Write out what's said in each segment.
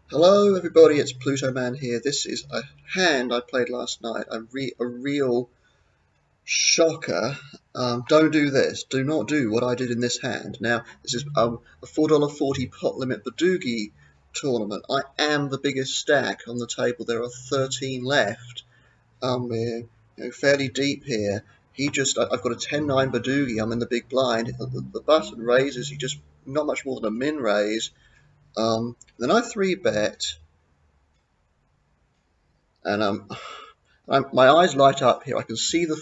Hello everybody, it's Pluto Man here. This is a hand I played last night, a real shocker. Don't do this. Do not do what I did in this hand. Now, this is a $4.40 pot limit badugi tournament. I am the biggest stack on the table. There are 13 left. We're fairly deep here. I've got a 10-9 badugi. I'm in the big blind. The button raises. He just not much more than a min raise. Then I 3-bet. And my eyes light up here. I can see the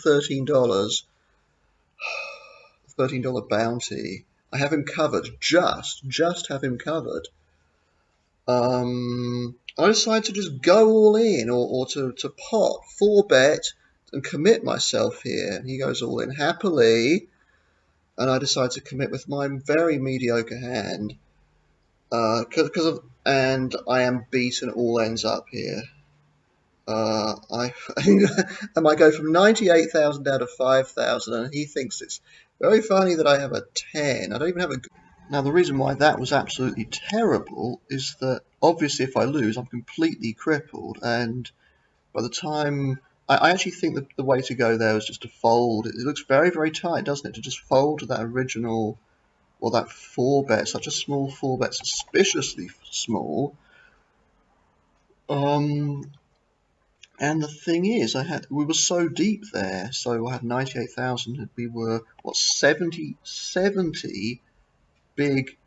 $13 bounty. I have him covered. Just have him covered. I decide to just go all in, or to pot 4-bet and commit myself here. And he goes all in happily, and I decide to commit with my very mediocre hand. And I am beaten all ends up here. I and I go from 98,000 down to 5,000, and he thinks it's very funny that I have a 10. I don't even have a. Now, the reason why that was absolutely terrible is that obviously, if I lose, I'm completely crippled, and by the time I actually think that the way to go there is just to fold. It looks very, very tight, doesn't it? To just fold to that original, or that 4-bet, such a small 4-bet, suspiciously small. And the thing is, we were so deep there. So I had 98,000, and we were what 70 big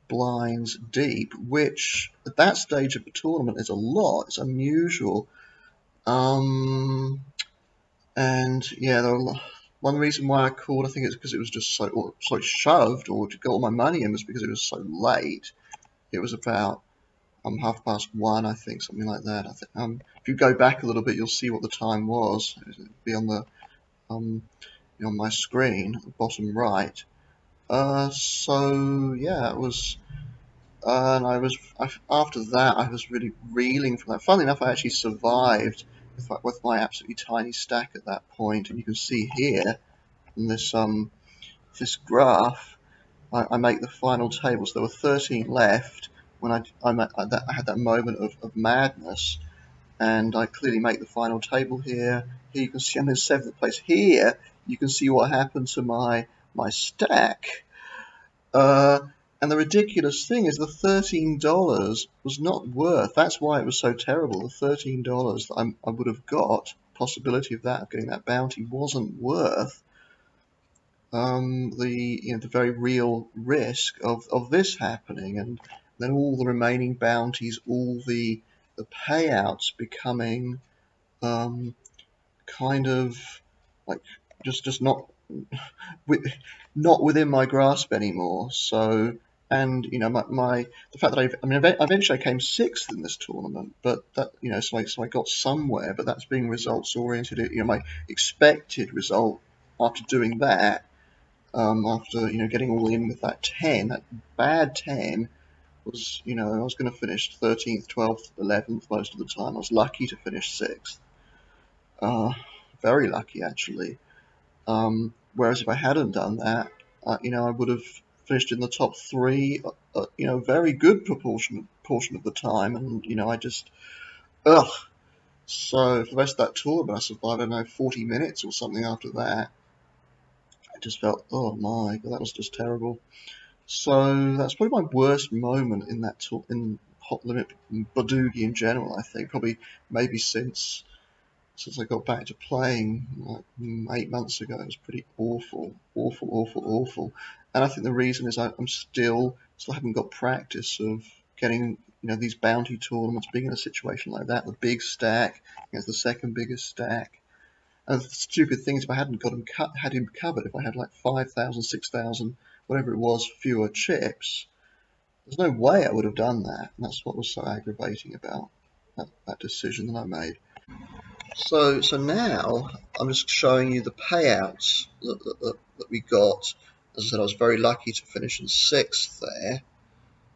blinds deep, which at that stage of the tournament is a lot. It's unusual. And yeah, one reason why I called, I think it's because it was just so shoved, or to get all my money in, was because it was so late. It was about 1:30, I think, something like that. I think if you go back a little bit, you'll see what the time was. It'll be on the on my screen, at the bottom right. So yeah, it was, and after that, I was really reeling from that. Funnily enough, I actually survived with my absolutely tiny stack at that point, and you can see here in this graph, I make the final table. So there were 13 left when I had that moment of madness, and I clearly make the final table here. Here you can see I'm in 7th place. Here you can see what happened to my stack. And the ridiculous thing is the $13 was not worth. That's why it was so terrible. The $13 that I would have got, possibility of getting that bounty, wasn't worth the very real risk of this happening, and then all the remaining bounties, all the payouts becoming kind of like just not within my grasp anymore. So, and the fact that eventually I came 6th in this tournament, but that so I got somewhere, but that's being results oriented. My expected result after doing that, after getting all in with that 10, that bad 10, was I was going to finish 13th, 12th, 11th most of the time. I was lucky to finish 6th, very lucky actually. Whereas if I hadn't done that, I would have finished in the top 3, very good portion of the time, and I just ugh. So for the rest of that tournament, I survived, I don't know, 40 minutes or something after that. I just felt, oh my god, that was just terrible. So that's probably my worst moment in in hot limit badugi in general. I think probably maybe since I got back to playing like 8 months ago. It was pretty awful, awful, awful, awful. And I think the reason is I'm still haven't got practice of getting these bounty tournaments, being in a situation like that, the big stack against the second biggest stack. And the stupid thing is, if I hadn't had him covered, if I had like 5,000, 6,000, whatever it was, fewer chips, there's no way I would have done that. And that's what was so aggravating about that decision that I made. So now I'm just showing you the payouts that we got. As I said, I was very lucky to finish in 6th there,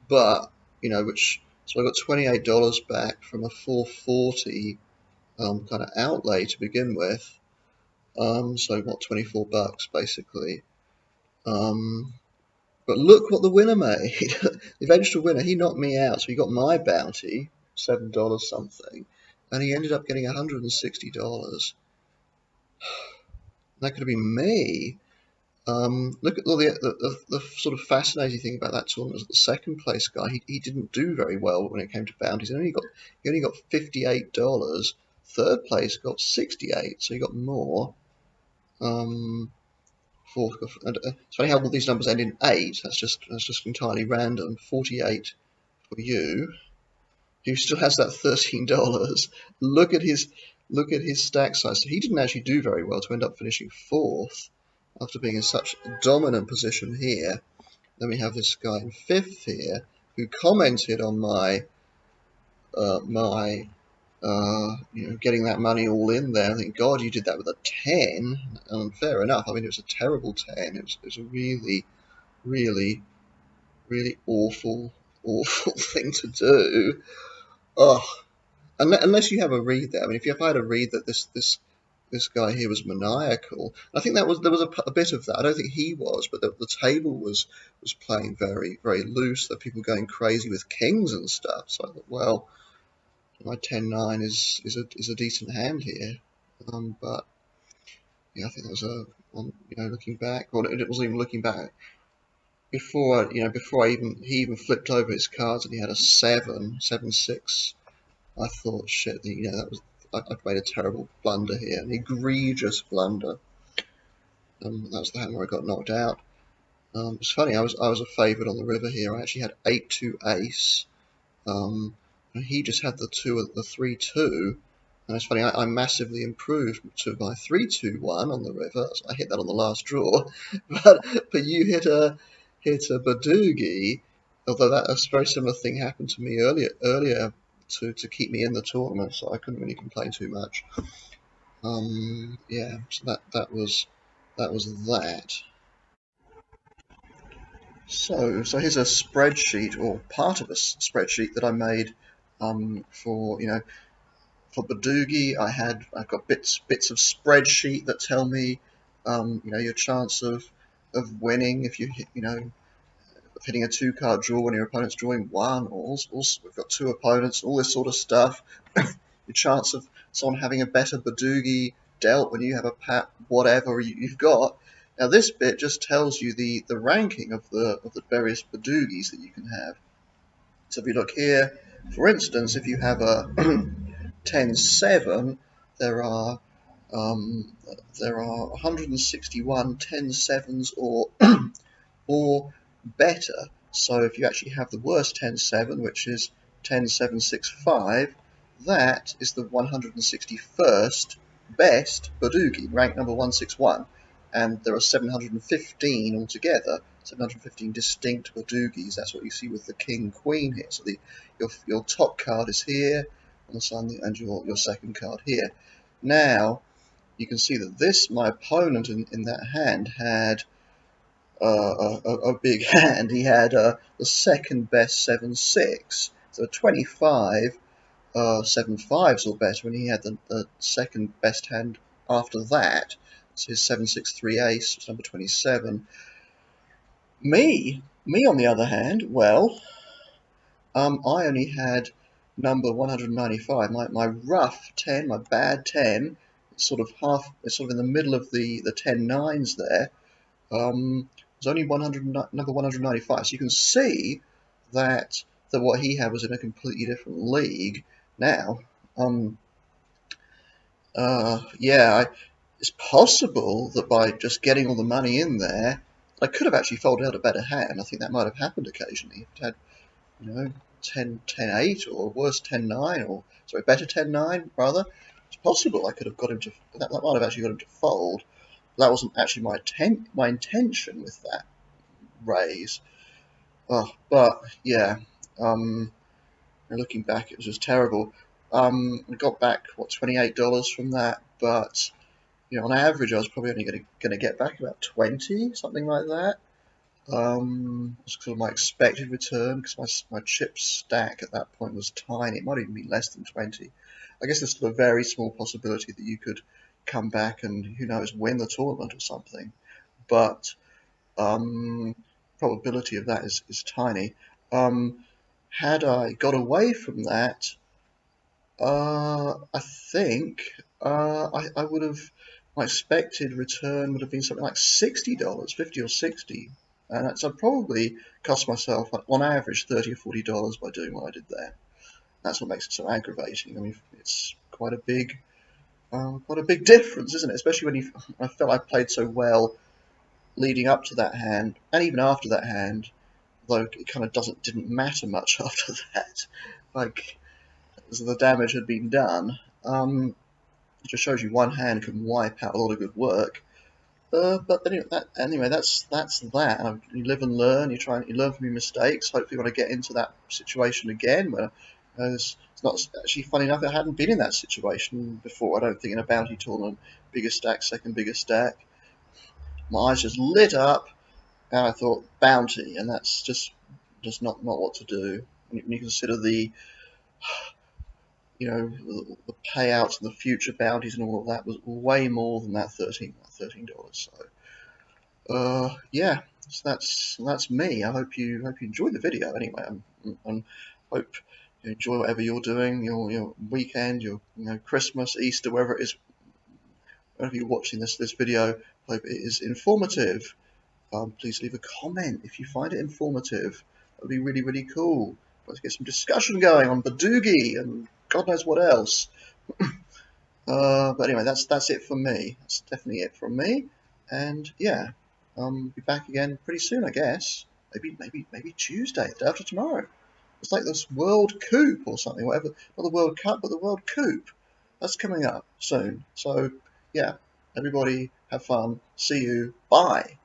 but so I got $28 back from a 440 kind of outlay to begin with. So what, $24 basically. Um, But look what the winner made. The eventual winner, he knocked me out. So he got my bounty, $7 something, and he ended up getting $160. That could have been me. Look at all the sort of fascinating thing about that tournament was the second place guy. He didn't do very well when it came to bounties. He only got $58. Third place got 68, so he got more. Fourth, and it's funny how all these numbers end in eight. That's just entirely random. 48 for you. He still has that $13. Look at his stack size. So he didn't actually do very well to end up finishing fourth after being in such a dominant position here. Then we have this guy in fifth here who commented on my getting that money all in there. I think, God, you did that with a 10. And fair enough. I mean, it was a terrible 10. It was a really, really, really awful, awful thing to do. Oh, unless you have a read there. I mean, if I had a read that this guy here was maniacal, I think there was a bit of that. I don't think he was, but the table was playing very, very loose. There were people going crazy with kings and stuff. So I thought, well, my 10-9 is a decent hand here. But yeah, I think that was looking back, or it wasn't even looking back before he even flipped over his cards and he had a 7-6. I thought, shit, that was I've made a terrible blunder here, an egregious blunder. That was the hand where I got knocked out. It's funny, I was a favourite on the river here. I actually had 8-2 ace, and he just had the 3-2. And it's funny, I massively improved to my 3-2-1 on the river. So I hit that on the last draw, but you hit a badugi. Although a very similar thing happened to me earlier to keep me in the tournament, so I couldn't really complain too much. Yeah, so that was that. So here's a spreadsheet, or part of a spreadsheet that I made for Badugi. I've got bits of spreadsheet that tell me your chance of winning if you hit hitting a two-card draw when your opponent's drawing one. Also, we've got two opponents, all this sort of stuff. Your chance of someone having a better Badugi dealt when you have a pat, whatever you've got. Now this bit just tells you the ranking of the various Badugis that you can have. So if you look here, for instance, if you have a 10-7, there are um, there are 161 10-7s or better. So if you actually have the worst 10-7, which is 10-7-6-5, that is the 161st best Badugi, rank number 161. And there are 715 altogether, 715 distinct Badugis. That's what you see with the King Queen here. So your top card is here on the side, and your second card here. Now, you can see that my opponent in that hand had a big hand. He had the second best 7-6, so 25 7-5s or better, and he had the second best hand after that. So his 7-6-3 ace was number 27. Me on the other hand, well, I only had number 195. My rough 10, my bad 10, it's sort of in the middle of the 10-9s there. Was only number 195. So you can see that what he had was in a completely different league now. Yeah, it's possible that by just getting all the money in there, I could have actually folded out a better hand. I think that might have happened occasionally. If it had, 10-8 or worse 10-9, or sorry, better 10-9 rather. It's possible I could have got him to that might have actually got him to fold. That wasn't actually my intention with that raise. Oh, but yeah, looking back, it was just terrible. I got back $28 from that, but on average, I was probably only going to get back about 20, something like that. It's sort of my expected return because my chip stack at that point was tiny. It might even be less than 20. I guess there's still a very small possibility that you could come back and who knows win the tournament or something. But probability of that is tiny. Had I got away from that, I think I would have, my expected return would have been something like $60, 50 or 60, and that's I probably cost myself on average $30 or $40 by doing what I did there. That's what makes it so aggravating. I mean, it's quite a big difference, isn't it? Especially when I felt I played so well leading up to that hand, and even after that hand, though it kind of didn't matter much after that. Like, so the damage had been done. It just shows you one hand can wipe out a lot of good work. But anyway, that's that. You live and learn. You learn from your mistakes. Hopefully, when I get into that situation again, where it's not actually funny enough, I hadn't been in that situation before. I don't think in a bounty tournament, biggest stack, second biggest stack. My eyes just lit up, and I thought bounty, and that's just not what to do. When you consider the payouts and the future bounties and all of that was way more than that $13. So yeah, so that's me. I hope you enjoyed the video anyway, and hope you enjoy whatever you're doing, your weekend, your Christmas, Easter, wherever it is, wherever you're watching this video. Hope it is informative. Please leave a comment if you find it informative. That would be really cool. Let's get some discussion going on badugi and God knows what else. But anyway, that's it from me. That's definitely it from me. And yeah, be back again pretty soon, I guess. Maybe Tuesday, the day after tomorrow. It's like this World Coup or something, whatever. Not the World Cup, but the World Coup. That's coming up soon. So yeah, everybody have fun. See you. Bye.